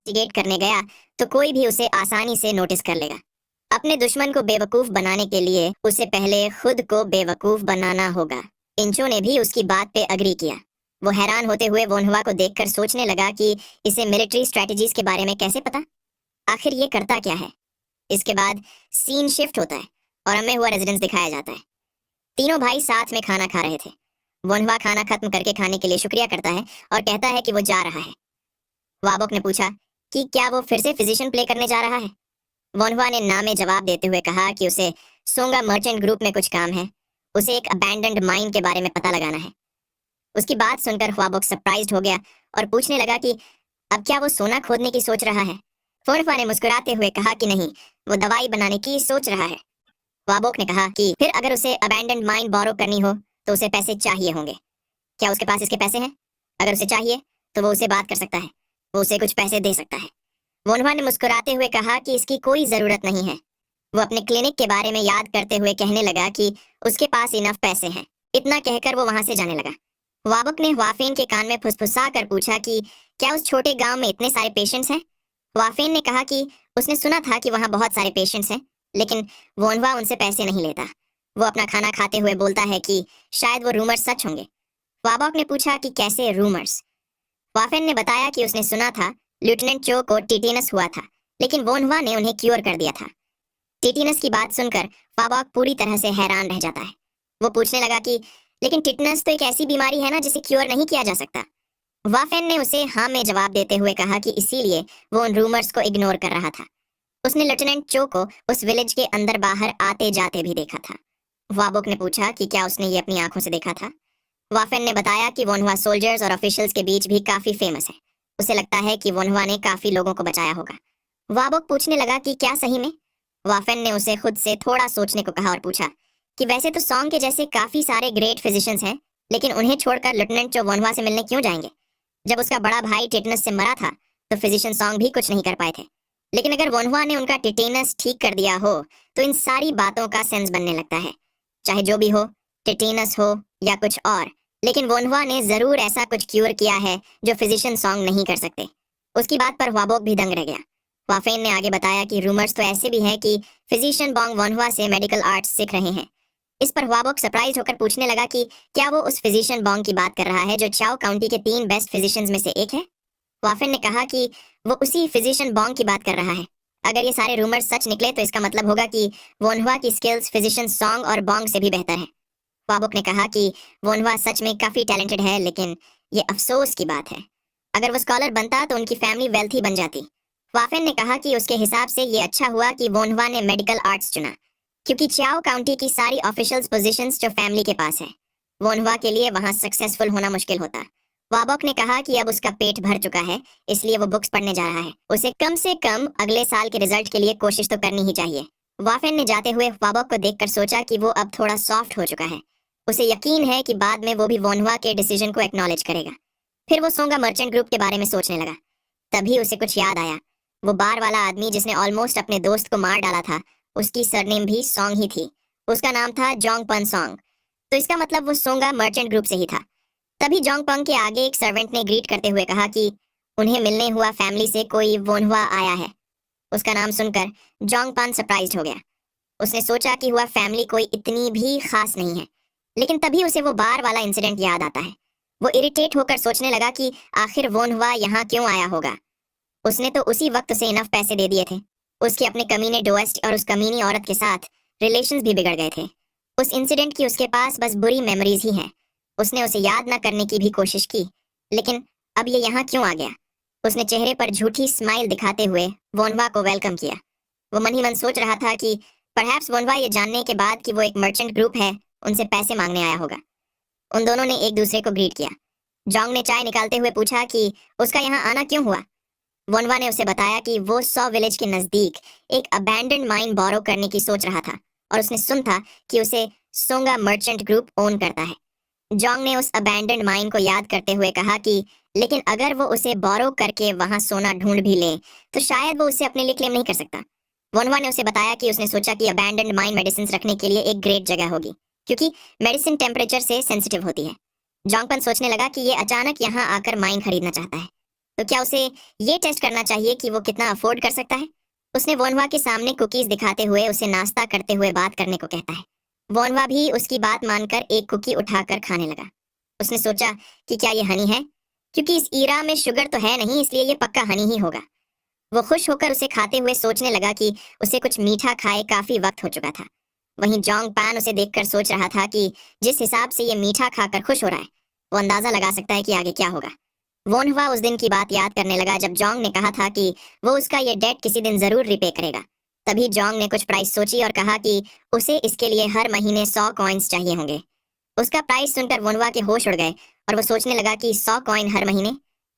Investigate करने गया तो कोई भी उसे आसानी से नोटिस कर लेगा। अपने दुश्मन को बेवकूफ बनाने के लिए उसे पहले खुद को बेवकूफ बनाना होगा। इंचो ने भी उसकी बात पे अग्री किया। वो हैरान होते हुए वोनहुआ को देखकर सोचने लगा कि इसे मिलिट्री स्ट्रेटजीज के बारे में कैसे पता, आखिर ये करता क्या है। इसके बाद सीन शिफ्ट होता है और हमें हुआ रेजिडेंस दिखाया जाता है। तीनों भाई साथ में खाना खा रहे थे। वोनहुआ खाना खत्म करके खाने के लिए शुक्रिया करता है और कहता है कि वो जा रहा है। वाबोक ने पूछा कि क्या वो फिर से फिजिशियन प्ले करने जा रहा है। वोनहुआ ने ना में जवाब देते हुए कहा कि उसे सोंगा मर्चेंट ग्रुप में कुछ काम है, उसे एक अबैंडन्ड माइन के बारे में पता लगाना है। उसकी बात सुनकर ख्वाबोक सरप्राइज्ड हो गया और पूछने लगा कि अब क्या वो सोना खोदने की सोच रहा है। वोनहुआ ने मुस्कुराते हुए कहा कि नहीं, वो दवाई बनाने की सोच रहा है। ख्वाबोक ने कहा कि फिर अगर उसे अबैंडन्ड माइन बोरो करनी हो तो उसे पैसे चाहिए होंगे। क्या उसके पास इसके पैसे हैं? अगर उसे चाहिए तो वो उसे बात कर सकता है, वो उसे कुछ पैसे दे सकता है। वोनहुआ ने मुस्कुराते हुए कहा कि इसकी कोई जरूरत नहीं है। वो अपने क्लिनिक के बारे में याद करते हुए कहने लगा कि उसके पास इनफ पैसे हैं। इतना कहकर वो वहां से जाने लगा। वाबक ने वाफेन के कान में फुसफुसा कर पूछा कि क्या उस छोटे गांव में इतने सारे पेशेंट्स हैं। वाफेन ने कहा कि उसने सुना था कि वहां बहुत सारे पेशेंट्स हैं, लेकिन वोनहुआ उनसे पैसे नहीं लेता। वो अपना खाना खाते हुए बोलता है कि शायद वो रूमर्स सच होंगे। वाबक ने पूछा कि कैसे रूमर्स। वाफेन ने बताया कि उसने सुना था लेफ्टिनेंट चो को टिटेनस हुआ था, लेकिन वोनहुआ ने उन्हें क्योर कर दिया था। टिटेनस की बात सुनकर वाबक पूरी तरह से हैरान रह जाता है। वो पूछने लगा कि लेकिन टिटेनस तो एक ऐसी बीमारी है ना जिसे क्योर नहीं किया जा सकता। वाफेन ने उसे हाँ में जवाब देते हुए कहा कि इसीलिए वो उन रूमर्स को इग्नोर कर रहा था। उसने लेफ्टिनेंट चो को उस विलेज के अंदर बाहर आते जाते भी देखा था। वाबोक ने पूछा कि क्या उसने ये अपनी आंखों से देखा था। वाफेन ने बताया कि वोनहुआ सोल्जर्स और ऑफिशियल्स के बीच भी काफी फेमस है। उसे लगता है कि वोनहुआ ने काफी लोगों को बचाया होगा। वाबोक पूछने लगा कि क्या सही में। वाफेन ने उसे खुद से थोड़ा सोचने को कहा और पूछा कि वैसे तो सॉन्ग के जैसे काफी सारे ग्रेट फिजिशियंस हैं, लेकिन उन्हें छोड़कर लेफ्टिनेंट चो वोनहुआ से मिलने क्यों जाएंगे। जब उसका बड़ा भाई टिटेनस से मरा था तो फिजिशियन सॉन्ग भी कुछ नहीं कर पाए थे, लेकिन अगर वोनहुआ ने उनका टिटेनस ठीक कर दिया हो तो इन सारी बातों का सेंस बनने लगता है। चाहे जो भी हो, टिटेनस हो या कुछ और, लेकिन वोनहुआ ने जरूर ऐसा कुछ क्यूर किया है जो फिजिशियन सॉन्ग नहीं कर सकते। उसकी बात पर वाबोक भी दंग रह गया। वाफेन ने आगे बताया कि रूमर्स तो ऐसे भी हैं कि फिजिशियन बोंग वोनहुआ से मेडिकल आर्ट्स सीख रहे हैं। इस पर वाबोक सरप्राइज होकर पूछने लगा कि क्या वो उस फिजिशियन बोंग की बात कर रहा है जो चाओ काउंटी के 3 बेस्ट फिजिशियंस में से एक है। वाफेन ने कहा कि वो उसी फिजिशियन बोंग की बात कर रहा है। अगर ये सारे रूमर्स सच निकले तो इसका मतलब होगा कि वोनहुआ की स्किल्स फिजिशियन सॉन्ग और बोंग से भी बेहतर है। वाबोक ने कहा कि वोनहुआ सच में काफी टैलेंटेड है, लेकिन ये अफसोस की बात है। अगर वो स्कॉलर बनता तो उनकी फैमिली वेल्थी बन जाती। वाफेन ने कहा कि उसके हिसाब से ये अच्छा हुआ कि वोनहुआ ने मेडिकल आर्ट्स चुना, क्योंकि चाओ काउंटी की सारी ऑफिशियल्स पोजीशंस जो फैमिली के पास है, वोनहुआ के लिए वहां सक्सेसफुल होना मुश्किल होता। वाबोक ने कहा कि अब उसका पेट भर चुका है, इसलिए वो बुक्स पढ़ने जा रहा है। उसे कम से कम अगले साल के रिजल्ट के लिए कोशिश तो करनी ही चाहिए। वाफेन ने जाते हुए वाबोक को देखकर सोचा कि वो अब थोड़ा सॉफ्ट हो चुका है। उसे यकीन है कि बाद में वो भी वोनहुआ के डिसीजन को एक्नॉलेज करेगा। फिर वो सोंगा मर्चेंट ग्रुप के बारे में सोचने लगा। तभी उसे कुछ याद आया। वो बार वाला आदमी जिसने ऑलमोस्ट अपने दोस्त को मार डाला था, उसकी सरनेम भी सॉन्ग ही थी। उसका नाम था जोंग पन सॉन्ग, तो इसका मतलब वो सोंगा मर्चेंट ग्रुप से ही था। तभी जोंग पंग के आगे एक सर्वेंट ने ग्रीट करते हुए कहा कि उन्हें मिलने हुआ फैमिली से कोई वोनहुआ आया है। उसका नाम सुनकर जोंग पन सरप्राइज्ड हो गया। उसने सोचा कि हुआ फैमिली कोई इतनी भी खास नहीं है, लेकिन तभी उसे वो बार वाला इंसिडेंट याद आता है। वो इरिटेट होकर सोचने लगा कि आखिर वोनहुआ यहाँ क्यों आया होगा। उसने तो उसी वक्त उसे इनफ पैसे दे दिए थे। उसके अपने कमीने डोएस्ट और उस कमीनी औरत के साथ रिलेशंस भी बिगड़ गए थे। उस इंसिडेंट की उसके पास बस बुरी मेमोरीज ही हैं। उसने उसे याद न करने की भी कोशिश की, लेकिन अब ये यहाँ क्यों आ गया। उसने चेहरे पर झूठी स्माइल दिखाते हुए वोनहुआ को वेलकम किया। वो मन ही मन सोच रहा था कि परहैप्स वोनहुआ ये जानने के बाद कि वो एक मर्चेंट ग्रुप है, उनसे पैसे मांगने आया होगा। उन दोनों ने एक दूसरे को ग्रीट किया। जोंग ने चाय निकालते हुए पूछा कि उसका यहाँ आना क्यों हुआ। वोनहुआ ने उसे बताया कि वो सौ विलेज के नजदीक एक अबैंडन्ड माइन बोरो करने की सोच रहा था, और उसने सुन था कि उसे सोंगा मर्चेंट ग्रुप ओन करता है। जोंग ने उस अबैंडन्ड माइन को याद करते हुए कहा कि लेकिन अगर वो उसे बोरो करके वहां सोना ढूंढ भी ले तो शायद वो उसे अपने लिए क्लेम नहीं कर सकता। वोनहुआ ने उसे बताया कि उसने सोचा कि अबैंडन्ड माइन मेडिसिन रखने के लिए एक ग्रेट जगह होगी, क्योंकि मेडिसिन टेम्परेचर से सेंसिटिव होती है। जोंगपन सोचने लगा कि ये अचानक यहाँ आकर माइन खरीदना चाहता है। तो क्या उसे ये टेस्ट करना चाहिए कि वो कितना अफोर्ड कर सकता है? उसने वोनवा के सामने कुकीज दिखाते हुए उसे नाश्ता करते हुए बात करने को कहता है। वोनवा भी उसकी बात मानकर एक कुकी उठाकर खाने लगा। उसने सोचा कि क्या ये हनी है, क्योंकि इस ईरा में शुगर तो है नहीं, इसलिए ये पक्का हनी ही होगा। वो खुश होकर उसे खाते हुए सोचने लगा कि उसे कुछ मीठा खाए काफी वक्त हो चुका था। वहीं जोंग पान उसे देखकर सोच रहा था कि जिस हिसाब से ये मीठा खाकर खुश हो रहा है, वो अंदाजा लगा सकता है कि आगे क्या होगा। वोनहवा उस दिन की बात याद करने लगा जब जोंग ने कहा था कि वो उसका ये डेट किसी दिन जरूर रिपे करेगा। तभी जोंग ने कुछ प्राइस सोची और कहा कि उसे इसके लिए हर महीने 100 कॉइन्स चाहिए होंगे। उसका प्राइस सुनकर वोनवा के होश उड़ गए और वो सोचने लगा कि 100 कॉइन हर महीने,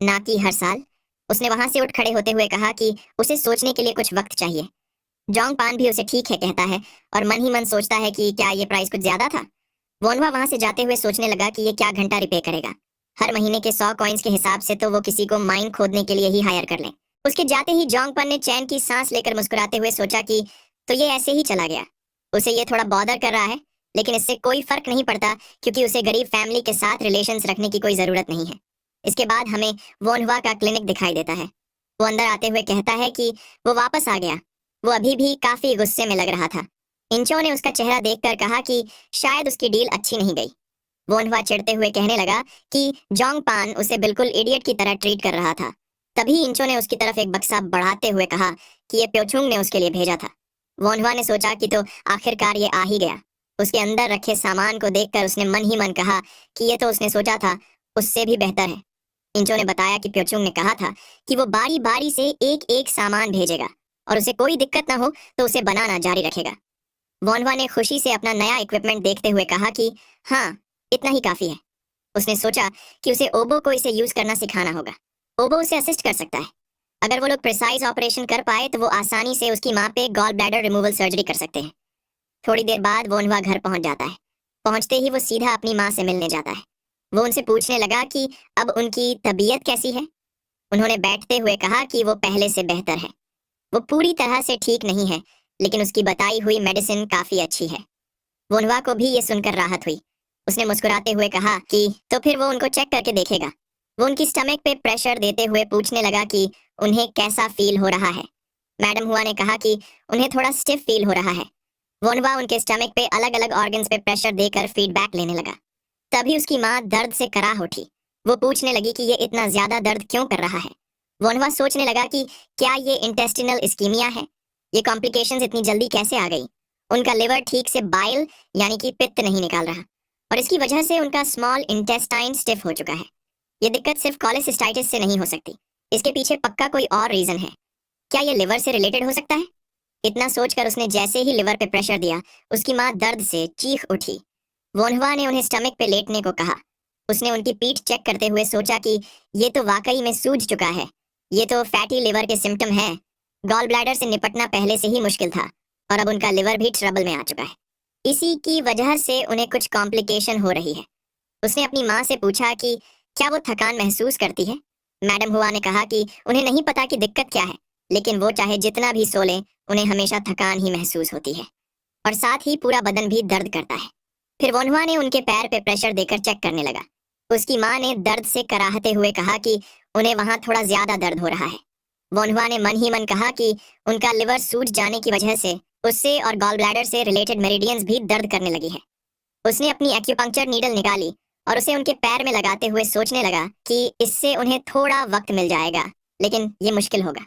ना कि हर साल। उसने वहां से उठ खड़े होते हुए कहा कि उसे सोचने के लिए कुछ वक्त चाहिए। जोंग पान भी उसे ठीक है कहता है और मन ही मन सोचता है कि क्या ये प्राइस कुछ ज्यादा था। वोनवा वहां से जाते हुए सोचने लगा कि ये क्या घंटा रिपे करेगा। हर महीने के 100 कॉइन्स के हिसाब से तो वो किसी को माइन खोदने के लिए ही हायर कर ले। उसके जाते ही जोंग पान ने चैन की सांस लेकर मुस्कुराते हुए सोचा कि तो ये ऐसे ही चला गया। उसे ये थोड़ा बॉदर कर रहा है, लेकिन इससे कोई फर्क नहीं पड़ता क्योंकि उसे गरीब फैमिली के साथ रिलेशंस रखने की कोई जरूरत नहीं है। इसके बाद हमें वोनवा का क्लिनिक दिखाई देता है। वो अंदर आते हुए कहता है कि वो वापस आ गया। वो अभी भी काफी गुस्से में लग रहा था। इंचो ने उसका चेहरा देखकर कहा कि शायद उसकी डील अच्छी नहीं गई। वोनहवा चिढ़ते हुए कहने लगा कि जोंग पान उसे बिल्कुल इडियट की तरह ट्रीट कर रहा था। तभी इंचो ने उसकी तरफ एक बक्सा बढ़ाते हुए कहा कि ये प्योचुंग ने उसके लिए भेजा था। वोनहवा ने सोचा कि तो आखिरकार ये आ ही गया। उसके अंदर रखे सामान को देखकर उसने मन ही मन कहा कि ये तो उसने सोचा था उससे भी बेहतर है। इंचो ने बताया कि प्योचुंग ने कहा था कि वो बारी बारी से एक एक सामान भेजेगा और उसे कोई दिक्कत ना हो तो उसे बनाना जारी रखेगा। वोनहवा ने खुशी से अपना नया इक्विपमेंट देखते हुए कहा कि हाँ, इतना ही काफी है। उसने सोचा कि उसे ओबो को इसे यूज करना सिखाना होगा। ओबो उसे असिस्ट कर सकता है। अगर वो लोग प्रिसाइज ऑपरेशन कर पाए तो वो आसानी से उसकी माँ पे गॉल ब्लैडर रिमूवल सर्जरी कर सकते हैं। थोड़ी देर बाद वोनहवा घर पहुंच जाता है। पहुंचते ही वो सीधा अपनी माँ से मिलने जाता है। वो उनसे पूछने लगा कि अब उनकी तबीयत कैसी है। उन्होंने बैठते हुए कहा कि वो पहले से बेहतर है। वो पूरी तरह से ठीक नहीं है, लेकिन उसकी बताई हुई मेडिसिन काफी अच्छी है। वोनहवा को भी ये सुनकर राहत हुई। उसने मुस्कुराते हुए कहा कि तो फिर वो उनको चेक करके देखेगा। वो उनकी स्टमक पे प्रेशर देते हुए पूछने लगा कि उन्हें कैसा फील हो रहा है। मैडम हुआ ने कहा कि उन्हें थोड़ा स्टिफ फील हो रहा है। वोनहवा उनके स्टमक पे अलग अलग ऑर्गन्स पे प्रेशर देकर फीडबैक लेने लगा। तभी उसकी माँ दर्द से कराह उठी। वो पूछने लगी कि ये इतना ज्यादा दर्द क्यों कर रहा है। वोनहवा सोचने लगा कि क्या ये इंटेस्टिनल इस्कीमिया है। ये कॉम्प्लिकेशंस इतनी जल्दी कैसे आ गई। उनका लिवर ठीक से बाइल यानी कि पित्त नहीं निकाल रहा और इसकी वजह से उनका स्मॉल इंटेस्टाइन स्टिफ हो चुका है। ये दिक्कत सिर्फ कोलेसिस्टाइटिस से नहीं हो सकती। इसके पीछे पक्का कोई और रीजन है। क्या ये लिवर से रिलेटेड हो सकता है? इतना सोचकर उसने जैसे ही लिवर पे प्रेशर दिया, उसकी माँ दर्द से चीख उठी। वोनहवा ने उन्हें स्टमक पे लेटने को कहा। उसने उनकी पीठ चेक करते हुए सोचा कि ये तो वाकई में सूज चुका है। ये तो फैटी लिवर के सिम्टम है। गॉल ब्लैडर से निपटना पहले से ही मुश्किल था और अब उनका लिवर भी ट्रबल में आ चुका है। इसी की वजह से उन्हें कुछ कॉम्प्लिकेशन हो रही है। उसने अपनी माँ से पूछा कि क्या वो थकान महसूस करती है। मैडम हुआ ने कहा कि उन्हें नहीं पता कि दिक्कत क्या है, लेकिन वो चाहे जितना भी सो लें, उन्हें हमेशा थकान ही महसूस होती है और साथ ही पूरा बदन भी दर्द करता है। फिर वोनहवा ने उनके पैर पे प्रेशर देकर चेक करने लगा। उसकी माँ ने दर्द से कराहते हुए कहा कि उन्हें वहां थोड़ा ज्यादा दर्द हो रहा है। वोनहवा ने मन ही मन कहा कि उनका लिवर सूज जाने की वजह से उससे और गॉल ब्लैडर से रिलेटेड मेरिडियंस भी दर्द करने लगी है। उसने अपनी एक्यूपंक्चर नीडल निकाली और उसे उनके पैर में लगाते हुए सोचने लगा कि इससे उन्हें थोड़ा वक्त मिल जाएगा, लेकिन ये मुश्किल होगा।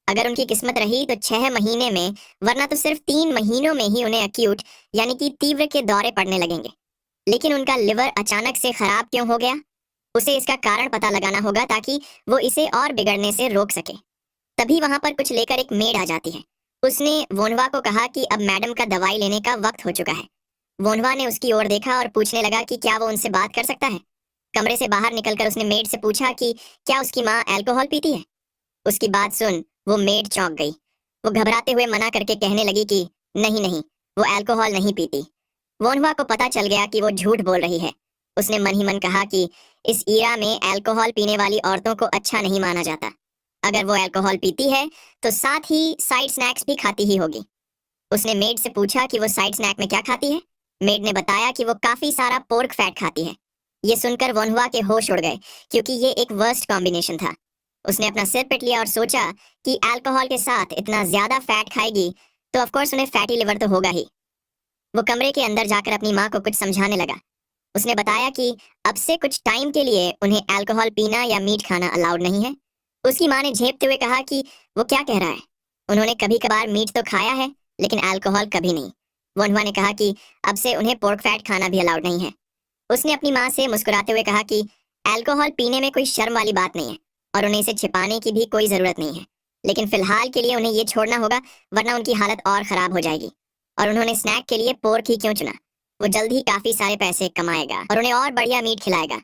अगर उनकी किस्मत रही तो 6 महीने में, वरना तो सिर्फ 3 महीनों में ही उन्हें अक्यूट यानी कि तीव्र के दौरे पड़ने लगेंगे। लेकिन उनका लिवर अचानक से खराब क्यों हो गया? उसे इसका कारण पता लगाना होगा ताकि वो इसे और बिगड़ने से रोक सके। तभी वहां पर कुछ लेकर एक मेड आ जाती है। उसने वोनहवा को कहा कि अब मैडम का दवाई लेने का वक्त हो चुका है। वोनहवा ने उसकी ओर देखा और पूछने लगा कि क्या वो उनसे बात कर सकता है। कमरे से बाहर निकलकर उसने मेड से पूछा कि क्या उसकी माँ अल्कोहल पीती है। उसकी बात सुन वो मेड चौंक गई। वो घबराते हुए मना करके कहने लगी कि नहीं नहीं, वो अल्कोहल नहीं पीती। वोनहवा को पता चल गया कि वो झूठ बोल रही है। उसने मन ही मन कहा कि इस ईरा में अल्कोहल पीने वाली औरतों को अच्छा नहीं माना जाता। अगर वो अल्कोहल पीती है तो साथ ही साइड स्नैक्स भी खाती ही होगी। उसने मेड से पूछा कि वो साइड स्नैक में क्या खाती है। मेड ने बताया कि वो काफी सारा पोर्क फैट खाती है। ये सुनकर वोनहवा के होश उड़ गए क्योंकि ये एक वर्स्ट कॉम्बिनेशन था। उसने अपना सिर पिट लिया और सोचा कि अल्कोहल के साथ इतना ज्यादा फैट खाएगी तो ऑफ कोर्स उन्हें फैटी लिवर तो होगा ही। वो कमरे के अंदर जाकर अपनी माँ को कुछ समझाने लगा। उसने बताया कि अब से कुछ टाइम के लिए उन्हें अल्कोहल पीना या मीट खाना अलाउड नहीं है। उसकी माँ ने झेपते हुए कहा कि वो क्या कह रहा है, उन्होंने कभी कभार मीट तो खाया है लेकिन अल्कोहल कभी नहीं। वनवा ने कहा कि अब से उन्हें पोर्क फैट खाना भी अलाउड नहीं है। उसने अपनी माँ से मुस्कुराते हुए कहा कि अल्कोहल पीने में कोई शर्म वाली बात नहीं है और उन्हें इसे छिपाने की भी कोई जरूरत नहीं है, लेकिन फिलहाल के लिए उन्हें ये छोड़ना होगा वरना उनकी हालत और खराब हो जाएगी। और उन्होंने स्नैक के लिए पोर्क ही क्यों चुना, वो जल्द ही काफी सारे पैसे कमाएगा और उन्हें और बढ़िया मीट खिलाएगा।